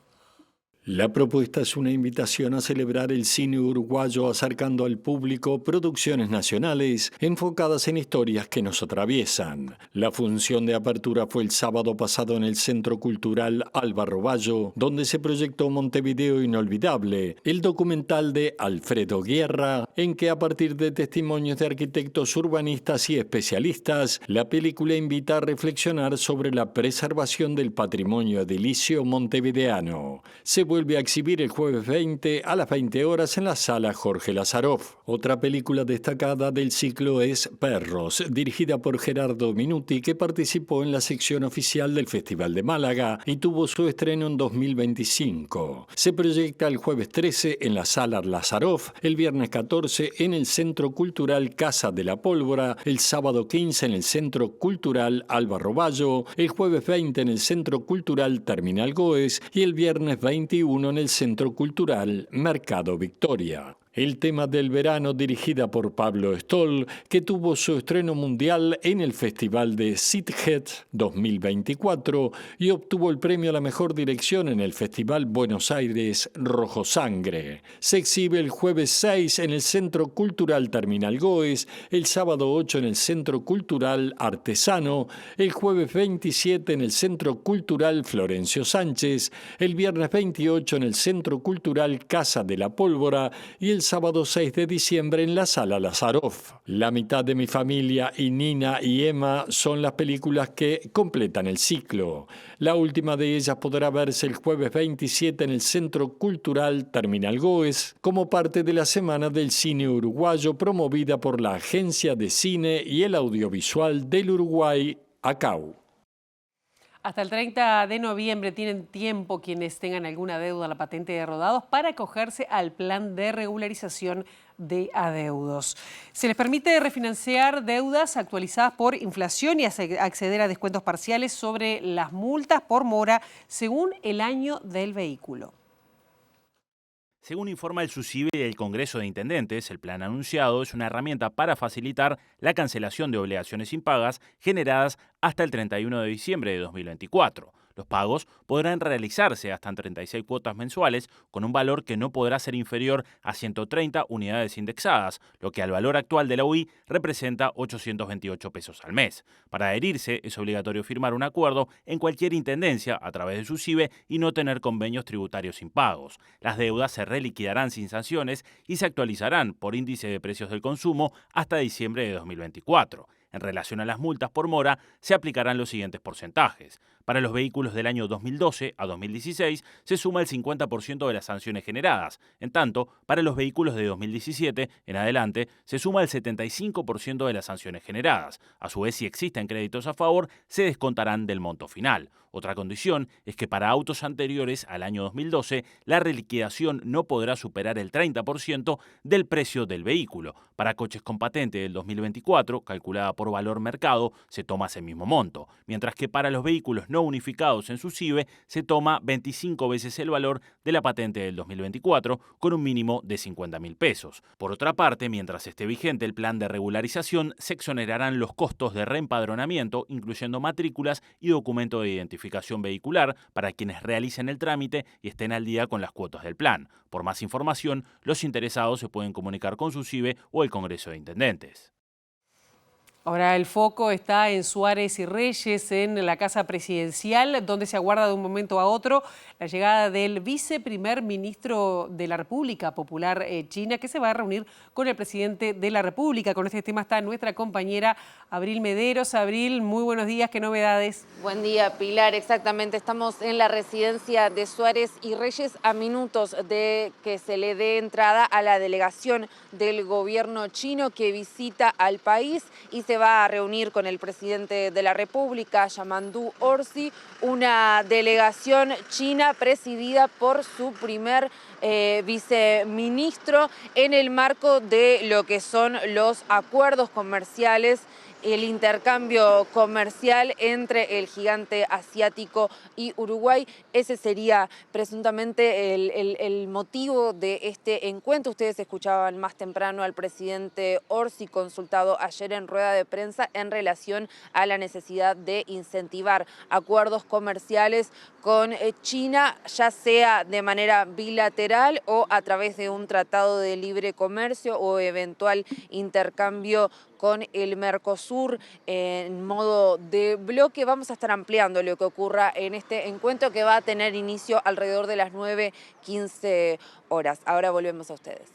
La propuesta es una invitación a celebrar el cine uruguayo acercando al público producciones nacionales enfocadas en historias que nos atraviesan. La función de apertura fue el sábado pasado en el Centro Cultural Álvaro Bayo, donde se proyectó Montevideo Inolvidable, el documental de Alfredo Guerra, en que a partir de testimonios de arquitectos, urbanistas y especialistas, la película invita a reflexionar sobre la preservación del patrimonio edilicio montevideano. Se vuelve a exhibir el jueves 20 a las 20 horas en la sala Jorge Lazaroff. Otra película destacada del ciclo es Perros, dirigida por Gerardo Minuti, que participó en la sección oficial del Festival de Málaga y tuvo su estreno en 2025. Se proyecta el jueves 13 en la sala Lazaroff, el viernes 14 en el Centro Cultural Casa de la Pólvora, el sábado 15 en el Centro Cultural Álvaro Bayo, el jueves 20 en el Centro Cultural Terminal Goes y el viernes 21 en el Centro Cultural Mercado Victoria. El tema del verano, dirigida por Pablo Stoll, que tuvo su estreno mundial en el Festival de Sitges 2024 y obtuvo el premio a la mejor dirección en el Festival Buenos Aires Rojo Sangre. Se exhibe el jueves 6 en el Centro Cultural Terminal Goes, el sábado 8 en el Centro Cultural Artesano, el jueves 27 en el Centro Cultural Florencio Sánchez, el viernes 28 en el Centro Cultural Casa de la Pólvora y el sábado 6 de diciembre en la Sala Lazaroff. La mitad de mi familia y Nina y Emma son las películas que completan el ciclo. La última de ellas podrá verse el jueves 27 en el Centro Cultural Terminal Goes como parte de la Semana del Cine Uruguayo promovida por la Agencia de Cine y el Audiovisual del Uruguay, ACAU. Hasta el 30 de noviembre tienen tiempo quienes tengan alguna deuda a la patente de rodados para acogerse al plan de regularización de adeudos. Se les permite refinanciar deudas actualizadas por inflación y acceder a descuentos parciales sobre las multas por mora según el año del vehículo. Según informa el SUSIBE y el Congreso de Intendentes, el plan anunciado es una herramienta para facilitar la cancelación de obligaciones impagas generadas hasta el 31 de diciembre de 2024. Los pagos podrán realizarse hasta en 36 cuotas mensuales con un valor que no podrá ser inferior a 130 unidades indexadas, lo que al valor actual de la UI representa 828 pesos al mes. Para adherirse es obligatorio firmar un acuerdo en cualquier intendencia a través de SUSIBE y no tener convenios tributarios impagos. Las deudas se reliquidarán sin sanciones y se actualizarán por índice de precios del consumo hasta diciembre de 2024. En relación a las multas por mora, se aplicarán los siguientes porcentajes. Para los vehículos del año 2012 a 2016 se suma el 50% de las sanciones generadas. En tanto, para los vehículos de 2017 en adelante se suma el 75% de las sanciones generadas. A su vez, si existen créditos a favor, se descontarán del monto final. Otra condición es que para autos anteriores al año 2012, la reliquidación no podrá superar el 30% del precio del vehículo. Para coches con patente del 2024, calculada por valor mercado, se toma ese mismo monto, mientras que para los vehículos no unificados en SUSIBE se toma 25 veces el valor de la patente del 2024, con un mínimo de 50.000 pesos. Por otra parte, mientras esté vigente el plan de regularización, se exonerarán los costos de reempadronamiento, incluyendo matrículas y documento de identificación vehicular para quienes realicen el trámite y estén al día con las cuotas del plan. Por más información, los interesados se pueden comunicar con SUSIBE o el Congreso de Intendentes. Ahora el foco está en Suárez y Reyes, en la Casa Presidencial, donde se aguarda de un momento a otro la llegada del viceprimer ministro de la República Popular China, que se va a reunir con el presidente de la República. Con este tema está nuestra compañera Abril Mederos. Abril, muy buenos días, ¿qué novedades? Buen día, Pilar. Exactamente, estamos en la residencia de Suárez y Reyes a minutos de que se le dé entrada a la delegación del gobierno chino que visita al país y se va a reunir con el presidente de la República, Yamandu Orsi, una delegación china presidida por su primer viceministro en el marco de lo que son los acuerdos comerciales, el intercambio comercial entre el gigante asiático y Uruguay. Ese sería presuntamente el motivo de este encuentro. Ustedes escuchaban más temprano al presidente Orsi consultado ayer en rueda de prensa en relación a la necesidad de incentivar acuerdos comerciales con China, ya sea de manera bilateral o a través de un tratado de libre comercio o eventual intercambio con el Mercosur en modo de bloque. Vamos a estar ampliando lo que ocurra en este encuentro que va a tener inicio alrededor de las 9:15 horas. Ahora volvemos a ustedes.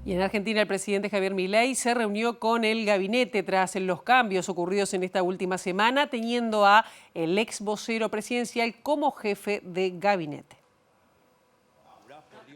Y en Argentina el presidente Javier Milei se reunió con el gabinete tras los cambios ocurridos en esta última semana, teniendo a el ex vocero presidencial como jefe de gabinete.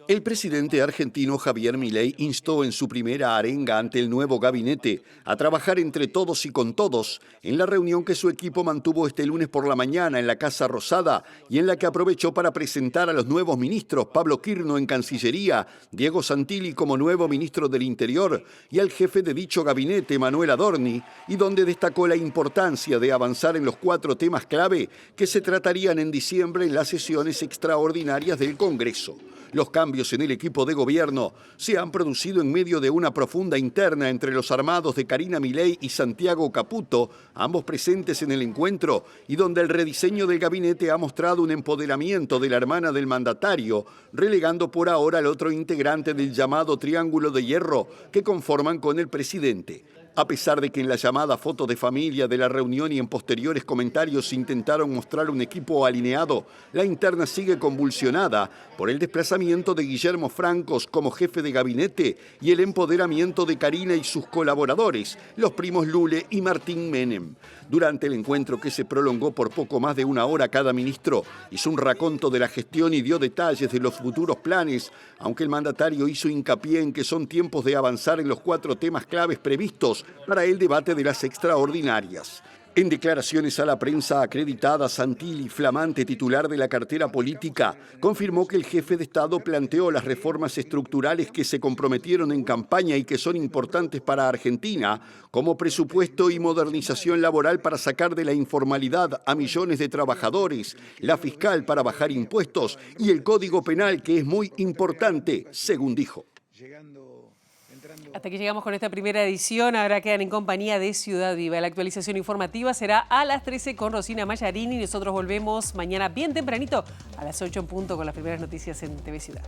El presidente argentino Javier Milei instó en su primera arenga ante el nuevo gabinete a trabajar entre todos y con todos en la reunión que su equipo mantuvo este lunes por la mañana en la Casa Rosada y en la que aprovechó para presentar a los nuevos ministros Pablo Quirno en Cancillería, Diego Santilli como nuevo ministro del Interior y al jefe de dicho gabinete, Manuel Adorni, y donde destacó la importancia de avanzar en los 4 temas clave que se tratarían en diciembre en las sesiones extraordinarias del Congreso. Los cambios en el equipo de gobierno se han producido en medio de una profunda interna entre los armados de Karina Milei y Santiago Caputo, ambos presentes en el encuentro, y donde el rediseño del gabinete ha mostrado un empoderamiento de la hermana del mandatario, relegando por ahora al otro integrante del llamado Triángulo de Hierro que conforman con el presidente. A pesar de que en la llamada foto de familia de la reunión y en posteriores comentarios intentaron mostrar un equipo alineado, la interna sigue convulsionada por el desplazamiento de Guillermo Francos como jefe de gabinete y el empoderamiento de Karina y sus colaboradores, los primos Lule y Martín Menem. Durante el encuentro, que se prolongó por poco más de 1 hora, cada ministro hizo un raconto de la gestión y dio detalles de los futuros planes, aunque el mandatario hizo hincapié en que son tiempos de avanzar en los 4 temas claves previstos para el debate de las extraordinarias. En declaraciones a la prensa acreditada, Santilli, flamante titular de la cartera política, confirmó que el jefe de Estado planteó las reformas estructurales que se comprometieron en campaña y que son importantes para Argentina, como presupuesto y modernización laboral para sacar de la informalidad a millones de trabajadores, la fiscal para bajar impuestos y el Código Penal, que es muy importante, según dijo. Hasta aquí llegamos con esta primera edición. Ahora quedan en compañía de Ciudad Viva. La actualización informativa será a las 13 con Rosina Mayarini. Nosotros volvemos mañana bien tempranito a las 8 en punto con las primeras noticias en TV Ciudad.